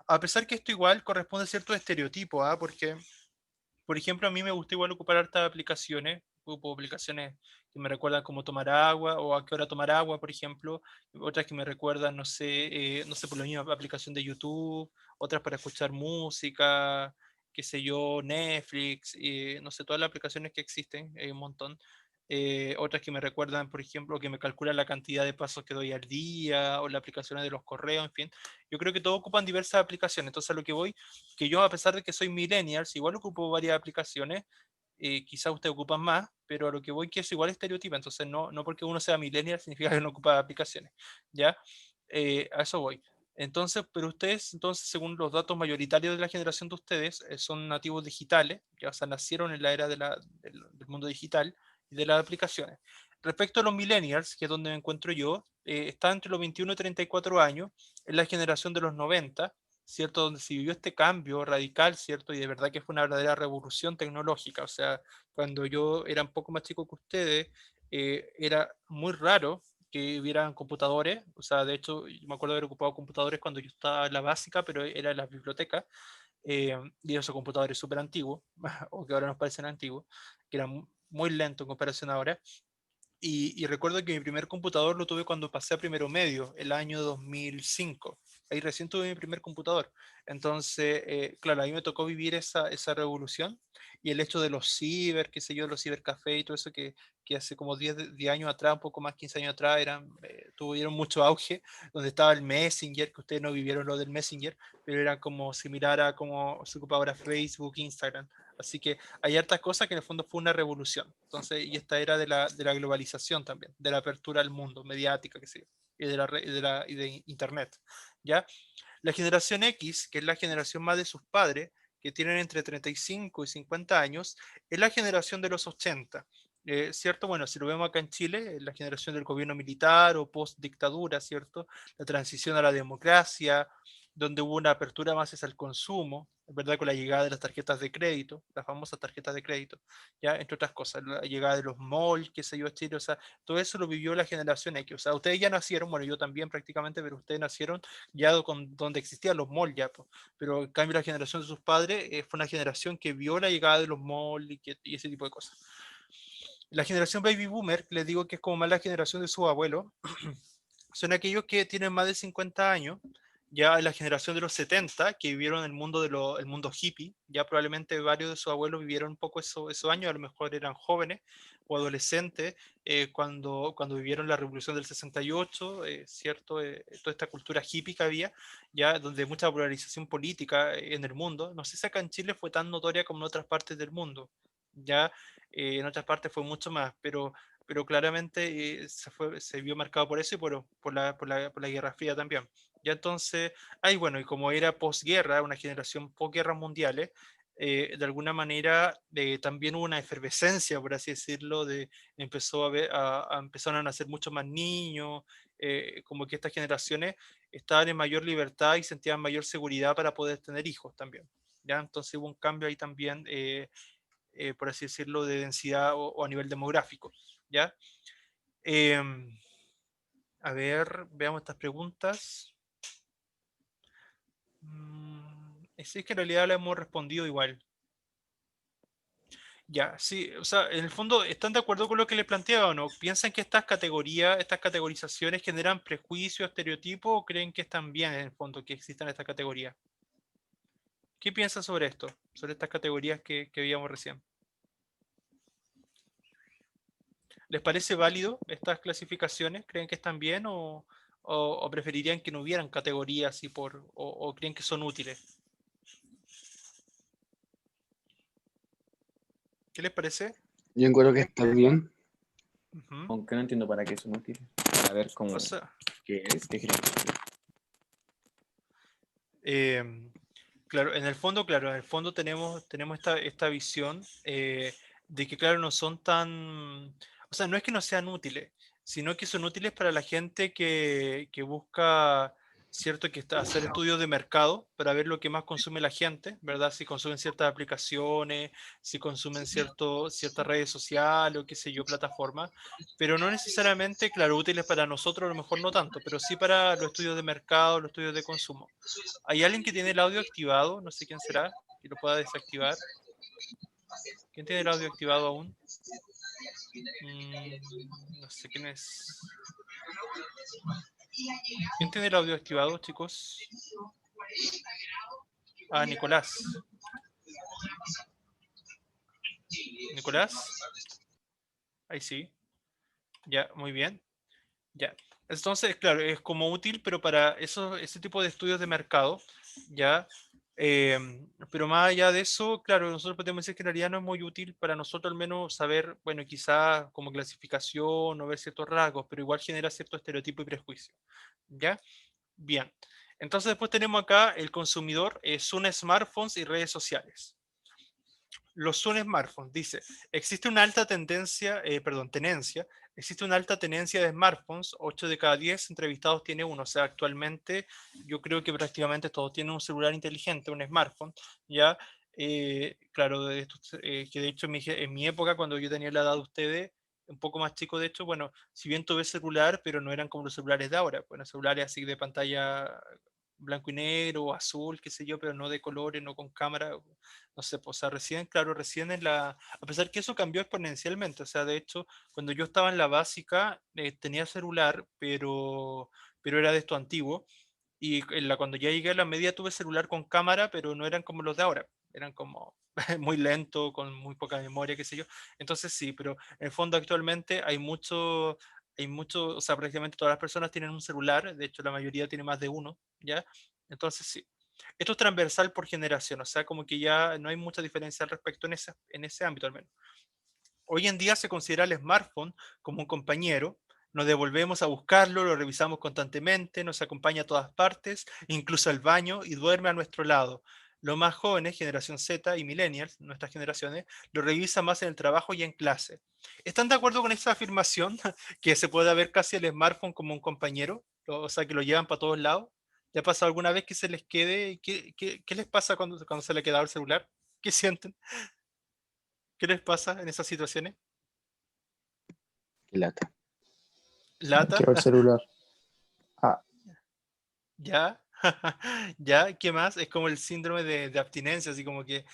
a pesar que esto igual corresponde a ciertos estereotipos, ¿ah? Porque por ejemplo, a mí me gusta igual ocupar hartas aplicaciones, ocupo aplicaciones que me recuerdan cómo tomar agua o a qué hora tomar agua, por ejemplo, otras que me recuerdan, no sé, por la misma aplicación de YouTube, otras para escuchar música, qué sé yo, Netflix, no sé, todas las aplicaciones que existen, hay un montón. Otras que me recuerdan, por ejemplo, que me calculan la cantidad de pasos que doy al día, o las aplicaciones de los correos, en fin. Yo creo que todos ocupan diversas aplicaciones, entonces a lo que voy que yo, a pesar de que soy millennials, igual ocupo varias aplicaciones, quizás ustedes ocupan más, pero a lo que voy que es igual estereotipo, entonces no porque uno sea millennial significa que no ocupa aplicaciones, ¿ya? A eso voy. Entonces, pero ustedes, entonces, según los datos mayoritarios de la generación de ustedes, son nativos digitales, ya, o sea, nacieron en la era del mundo digital y de las aplicaciones. Respecto a los millennials, que es donde me encuentro yo, está entre los 21 y 34 años, es la generación de los 90, ¿cierto? Donde se vivió este cambio radical, ¿cierto? Y de verdad que fue una verdadera revolución tecnológica. O sea, cuando yo era un poco más chico que ustedes, era muy raro que hubieran computadores. O sea, de hecho, yo me acuerdo de haber ocupado computadores cuando yo estaba en la básica, pero era en las bibliotecas. Y esos computadores súper antiguos, o que ahora nos parecen antiguos, que eran muy lentos en comparación ahora. Y recuerdo que mi primer computador lo tuve cuando pasé a primero medio, el año 2005. Ahí recién tuve mi primer computador. Entonces, claro, a mí me tocó vivir esa revolución y el hecho de los ciber, qué sé yo, los cibercafés y todo eso que hace como 10 años atrás, un poco más, 15 años atrás, tuvieron mucho auge, donde estaba el Messenger, que ustedes no vivieron lo del Messenger, pero era como similar a como se ocupa ahora Facebook, Instagram. Así que hay hartas cosas que en el fondo fue una revolución. Entonces, y esta era de la globalización también, de la apertura al mundo, mediática, que sí, y y de Internet. ¿Ya? La generación X, que es la generación más de sus padres, que tienen entre 35 y 50 años, es la generación de los 80. ¿Cierto? Bueno, si lo vemos acá en Chile, la generación del gobierno militar o post-dictadura, ¿cierto? La transición a la democracia, donde hubo una apertura más hacia el consumo, ¿verdad? Con la llegada de las tarjetas de crédito, las famosas tarjetas de crédito, ya, entre otras cosas, la llegada de los malls, qué sé yo, a Chile, o sea, todo eso lo vivió la generación X, o sea, ustedes ya nacieron, bueno, yo también prácticamente, pero ustedes nacieron ya donde existían los malls ya, pero en cambio la generación de sus padres fue una generación que vio la llegada de los malls y ese tipo de cosas. La generación baby boomer, les digo que es como más la generación de sus abuelos, son aquellos que tienen más de 50 años, ya la generación de los 70, que vivieron el mundo, el mundo hippie, ya probablemente varios de sus abuelos vivieron un poco esos años, a lo mejor eran jóvenes o adolescentes cuando vivieron la revolución del 68, ¿cierto? Toda esta cultura hippie que había, ya donde mucha polarización política en el mundo, no sé si acá en Chile fue tan notoria como en otras partes del mundo, ya en otras partes fue mucho más, pero claramente se vio marcado por eso y por la Guerra Fría también. Ya entonces, bueno, y como era posguerra, una generación posguerras mundiales, de alguna manera también hubo una efervescencia, por así decirlo, empezaron a nacer muchos más niños, como que estas generaciones estaban en mayor libertad y sentían mayor seguridad para poder tener hijos también. ¿Ya? Entonces hubo un cambio ahí también, por así decirlo, de densidad o a nivel demográfico. ¿Ya? A ver, veamos estas preguntas. Sí, es que en realidad la hemos respondido igual. Ya, sí, o sea, en el fondo, ¿están de acuerdo con lo que les planteaba o no? ¿Piensan que estas categorías, estas categorizaciones generan prejuicios, estereotipos o creen que están bien en el fondo que existan estas categorías? ¿Qué piensan sobre esto? Sobre estas categorías que veíamos recién. ¿Les parece válido estas clasificaciones? ¿Creen que están bien o preferirían que no hubieran categorías y o creen que son útiles? ¿Qué les parece? Yo encuentro que está bien. Ujú. Aunque no entiendo para qué son útiles. Para ver cómo, O sea, ¿Qué es? qué creen. em, claro, en el fondo tenemos esta visión de que, claro, no son tan, o sea, no es que no sean útiles, sino que son útiles para la gente que busca, cierto, que está hacer estudios de mercado para ver lo que más consume la gente, ¿verdad? Si consumen ciertas aplicaciones, si consumen ciertas redes sociales o qué sé yo, plataformas, pero no necesariamente, claro, útiles para nosotros, a lo mejor no tanto, pero sí para los estudios de mercado, los estudios de consumo. ¿Hay alguien que tiene el audio activado? No sé quién será, que lo pueda desactivar. ¿Quién tiene el audio activado aún? No sé quién es. ¿Quién tiene el audio activado, chicos? Ah, Nicolás. ¿Nicolás? Ahí sí. Ya, muy bien. Ya. Entonces, claro, es como útil, pero para ese tipo de estudios de mercado, ya. Pero más allá de eso, claro, nosotros podemos decir que en realidad no es muy útil para nosotros al menos saber, bueno, quizás como clasificación o ver ciertos rasgos, pero igual genera cierto estereotipo y prejuicio. ¿Ya? Bien. Entonces después tenemos acá el consumidor, son smartphones y redes sociales. Los son smartphones, dice, existe una alta tenencia, existe una alta tenencia de smartphones, 8 de cada 10 entrevistados tiene uno, o sea, actualmente yo creo que prácticamente todos tienen un celular inteligente, un smartphone, ya, claro, que de hecho en mi época, cuando yo tenía la edad de ustedes, un poco más chico de hecho, bueno, si bien tuve celular, pero no eran como los celulares de ahora, bueno, celulares así de pantalla blanco y negro, o azul, qué sé yo, pero no de colores, no con cámara, no sé, pues, o sea, recién, claro, recién a pesar que eso cambió exponencialmente, o sea, de hecho, cuando yo estaba en la básica, tenía celular, pero era de esto antiguo, y cuando ya llegué a la media tuve celular con cámara, pero no eran como los de ahora, eran como muy lento, con muy poca memoria, qué sé yo, entonces sí, pero en el fondo actualmente hay mucho, o sea, prácticamente todas las personas tienen un celular, de hecho la mayoría tiene más de uno, ¿ya? Entonces sí. Esto es transversal por generación, o sea, como que ya no hay mucha diferencia al respecto en ese ámbito al menos. Hoy en día se considera el smartphone como un compañero, nos devolvemos a buscarlo, lo revisamos constantemente, nos acompaña a todas partes, incluso al baño y duerme a nuestro lado. Los más jóvenes, generación Z y millennials, nuestras generaciones, lo revisan más en el trabajo y en clase. ¿Están de acuerdo con esta afirmación que se puede ver casi el smartphone como un compañero? O sea, que lo llevan para todos lados. ¿Ya ha pasado alguna vez que se les quede? ¿Qué les pasa cuando se le ha quedado el celular? ¿Qué sienten? ¿Qué les pasa en esas situaciones? Qué lata. ¿Lata? Quiero el celular. Ah, ¿Ya? ¿Ya? ¿Qué más? Es como el síndrome de abstinencia, así como que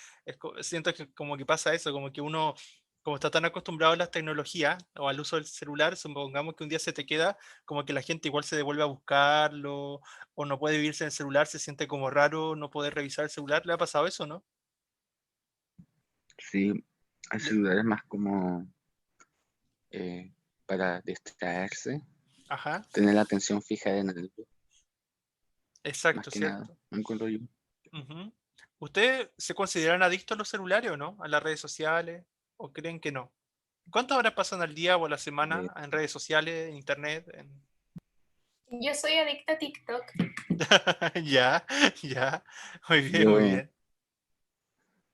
siento que como que pasa eso, como que uno, como está tan acostumbrado a las tecnologías o al uso del celular, supongamos que un día se te queda, como que la gente igual se devuelve a buscarlo o no puede vivirse en el celular, se siente como raro no poder revisar el celular. ¿Le ha pasado eso, no? Sí, el Ya. celular es más como eh, para distraerse, Ajá, tener la atención fija en algo, más exacto, que nada, cierto. no encuentro yo. Ujú. ¿Ustedes se consideran adictos a los celulares o no? ¿A las redes sociales? ¿O creen que no? ¿Cuántas horas pasan al día o a la Eh, semana en redes sociales, en internet? Yo soy adicta a TikTok. Ya, ya. Muy bien, muy yo, bien.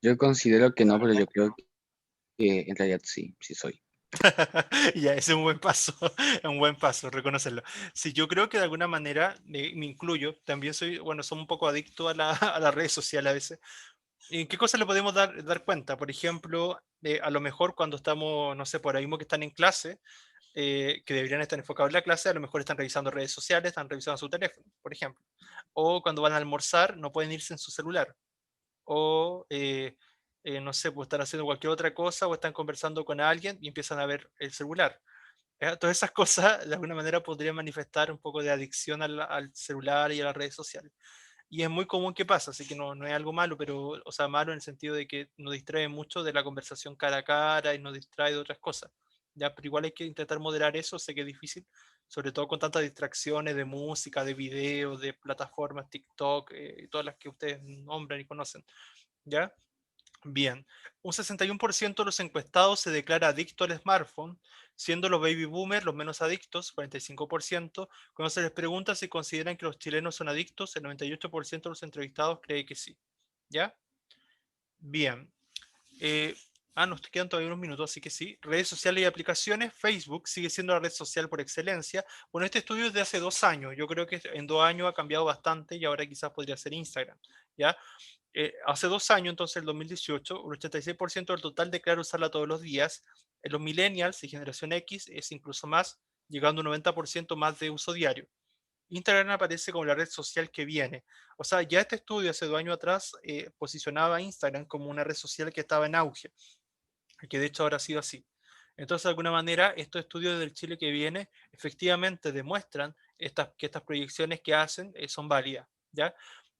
yo considero que no, pero yo creo que en realidad sí, sí soy. Ya, ese es un buen paso, es un buen paso, reconocerlo. Sí, yo creo que de alguna manera me incluyo, también soy, bueno, somos un poco adicto a las redes sociales a veces. ¿En qué cosas le podemos dar cuenta? Por ejemplo, a lo mejor cuando estamos, no sé, por ahí mismo que están en clase, que deberían estar enfocados en la clase, a lo mejor están revisando redes sociales, están revisando su teléfono, por ejemplo. O cuando van a almorzar, no pueden irse en su celular. O no sé, pues están haciendo cualquier otra cosa o están conversando con alguien y empiezan a ver el celular. Todas esas cosas de alguna manera podrían manifestar un poco de adicción al celular y a las redes sociales. Y es muy común que pasa, así que no es algo malo, pero, o sea, malo en el sentido de que nos distrae mucho de la conversación cara a cara y nos distrae de otras cosas. Ya, pero igual hay que intentar moderar eso, sé que es difícil, sobre todo con tantas distracciones de música, de videos, de plataformas, TikTok, y todas las que ustedes nombran y conocen. ¿Ya? Bien, un 61% de los encuestados se declara adicto al smartphone, siendo los baby boomers los menos adictos, 45%. Cuando se les pregunta si consideran que los chilenos son adictos, el 98% de los entrevistados cree que sí. ¿Ya? Bien. Eh, nos quedan todavía unos minutos, así que sí. Redes sociales y aplicaciones. Facebook sigue siendo la red social por excelencia. Bueno, este estudio es de hace 2 años. Yo creo que en 2 años ha cambiado bastante y ahora quizás podría ser Instagram. ¿Ya? Hace 2 años, entonces el 2018, un 86% del total declara usarla todos los días. En los millennials y generación X es incluso más, llegando a un 90% más de uso diario. Instagram aparece como la red social que viene. O sea, ya este estudio hace 2 años atrás posicionaba a Instagram como una red social que estaba en auge, que de hecho ahora ha sido así. Entonces, de alguna manera, estos estudios del Chile que viene efectivamente demuestran que estas proyecciones que hacen son válidas. ¿Ya?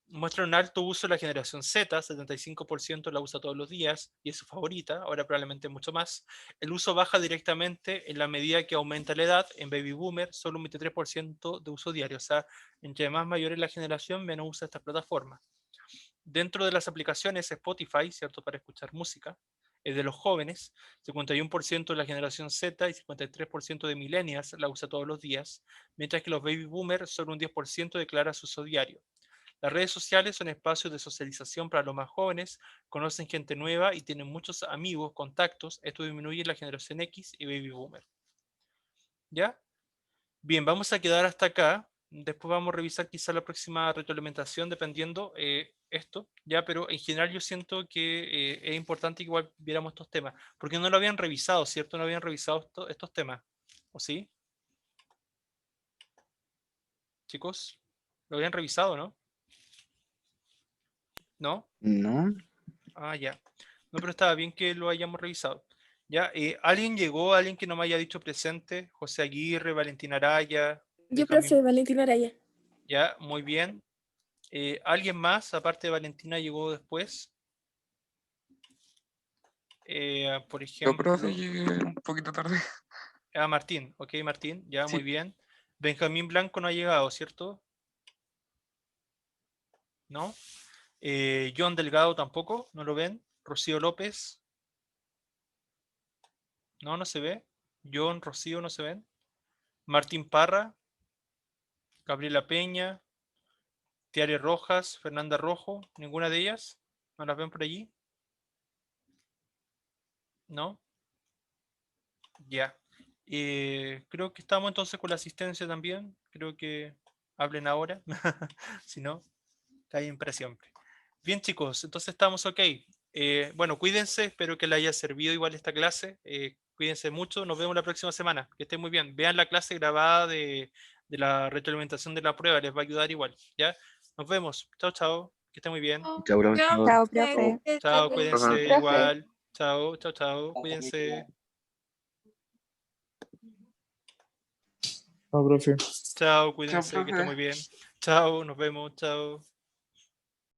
Muestra un alto uso de la generación Z, 75% la usa todos los días y es su favorita, ahora probablemente mucho más. El uso baja directamente en la medida que aumenta la edad. En Baby Boomer, solo un 23% de uso diario, o sea, entre más mayor es la generación, menos usa esta plataforma. Dentro de las aplicaciones, Spotify, ¿cierto? Para escuchar música, es de los jóvenes, 51% de la generación Z y 53% de millennials la usa todos los días, mientras que los Baby Boomers solo un 10% declara su uso diario. Las redes sociales son espacios de socialización para los más jóvenes, conocen gente nueva y tienen muchos amigos, contactos. Esto disminuye la generación X y Baby Boomer. ¿Ya? Bien, vamos a quedar hasta acá. Después vamos a revisar quizá la próxima retroalimentación dependiendo esto, ¿ya? Pero en general yo siento que es importante que igual viéramos estos temas, porque no lo habían revisado, ¿cierto? No habían revisado estos temas, ¿o sí? Chicos, ¿lo habían revisado, no? ¿No? ¿No? Ah, ya. No, pero estaba bien que lo hayamos revisado. Ya, ¿alguien llegó? ¿Alguien que no me haya dicho presente? José Aguirre, Valentina Araya, Yo, Benjamín. profe, Valentina Araya. Ya, muy bien. ¿Alguien más, aparte de Valentina, llegó después? Por Yo, profe, ejemplo, llegué un poquito tarde. Martín. Ok, Martín, ya, muy Sí, bien. Benjamín Blanco no ha llegado, ¿cierto? ¿No? John Delgado tampoco, ¿no lo ven? Rocío López, no se ve. John, Rocío, no se ven. Martín Parra, Gabriela Peña, Tiare Rojas, Fernanda Rojo, ninguna de ellas. ¿No las ven por allí? ¿No? Ya. Creo que estamos entonces con la asistencia también. Creo que hablen ahora. Si no, callen para siempre. Bien, chicos, entonces estamos ok. Bueno, cuídense, espero que les haya servido igual esta clase. Cuídense mucho, nos vemos la próxima semana. Que estén muy bien. Vean la clase grabada de la retroalimentación de la prueba, les va a ayudar igual. ¿Ya? Nos vemos. Chao, chao. Que estén muy bien. Chao, profesor. Chao, profe. Chao, profe. cuídense Profe. igual. Chao, chao, chao. Cuídense. No, profe. Chao, Chao, cuídense, que esté profe. muy bien. Chao, nos vemos. Chao.